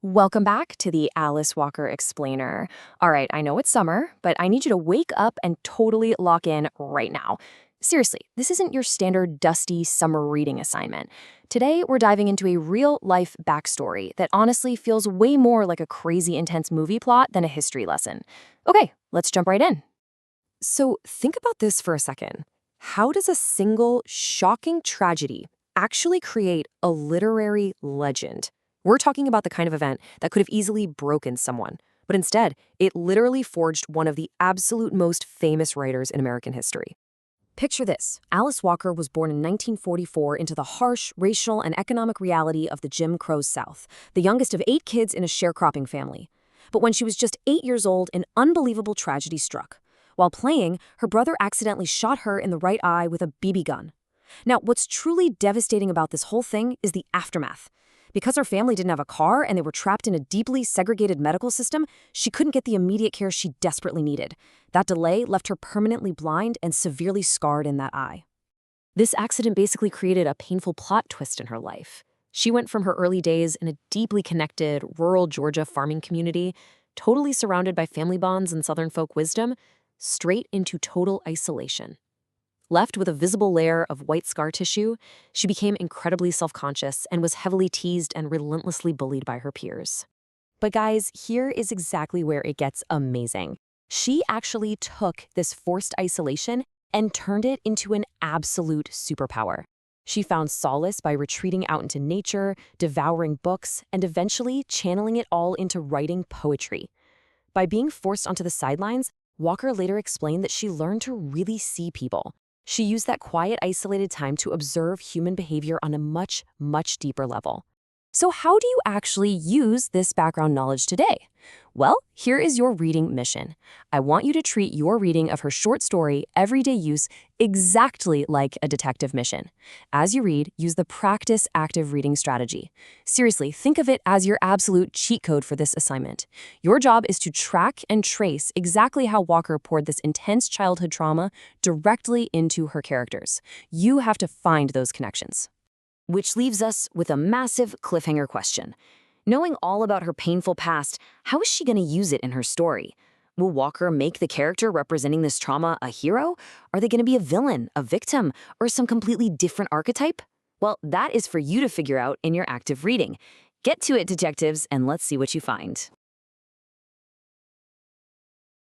Welcome back to the Alice Walker Explainer. All right, I know it's summer, but I need you to wake up and totally lock in right now. Seriously, this isn't your standard dusty summer reading assignment. Today, we're diving into a real-life backstory that honestly feels way more like a crazy intense movie plot than a history lesson. Okay, let's jump right in. So think about this for a second. How does a single, shocking tragedy actually create a literary legend? We're talking about the kind of event that could have easily broken someone, but instead, it literally forged one of the absolute most famous writers in American history. Picture this. Alice Walker was born in 1944 into the harsh racial and economic reality of the Jim Crow South, the youngest of 8 kids in a sharecropping family. But when she was just 8 years old, an unbelievable tragedy struck. While playing, her brother accidentally shot her in the right eye with a BB gun. Now, what's truly devastating about this whole thing is the aftermath. Because her family didn't have a car and they were trapped in a deeply segregated medical system, she couldn't get the immediate care she desperately needed. That delay left her permanently blind and severely scarred in that eye. This accident basically created a painful plot twist in her life. She went from her early days in a deeply connected rural Georgia farming community, totally surrounded by family bonds and Southern folk wisdom, straight into total isolation. Left with a visible layer of white scar tissue, she became incredibly self-conscious and was heavily teased and relentlessly bullied by her peers. But guys, here is exactly where it gets amazing. She actually took this forced isolation and turned it into an absolute superpower. She found solace by retreating out into nature, devouring books, and eventually channeling it all into writing poetry. By being forced onto the sidelines, Walker later explained that she learned to really see people. She used that quiet, isolated time to observe human behavior on a much, much deeper level. So how do you actually use this background knowledge today? Well, here is your reading mission. I want you to treat your reading of her short story, Everyday Use, exactly like a detective mission. As you read, use the practice active reading strategy. Seriously, think of it as your absolute cheat code for this assignment. Your job is to track and trace exactly how Walker poured this intense childhood trauma directly into her characters. You have to find those connections. Which leaves us with a massive cliffhanger question. Knowing all about her painful past, how is she going to use it in her story? Will Walker make the character representing this trauma a hero? Are they going to be a villain, a victim, or some completely different archetype? Well, that is for you to figure out in your active reading. Get to it, detectives, and let's see what you find.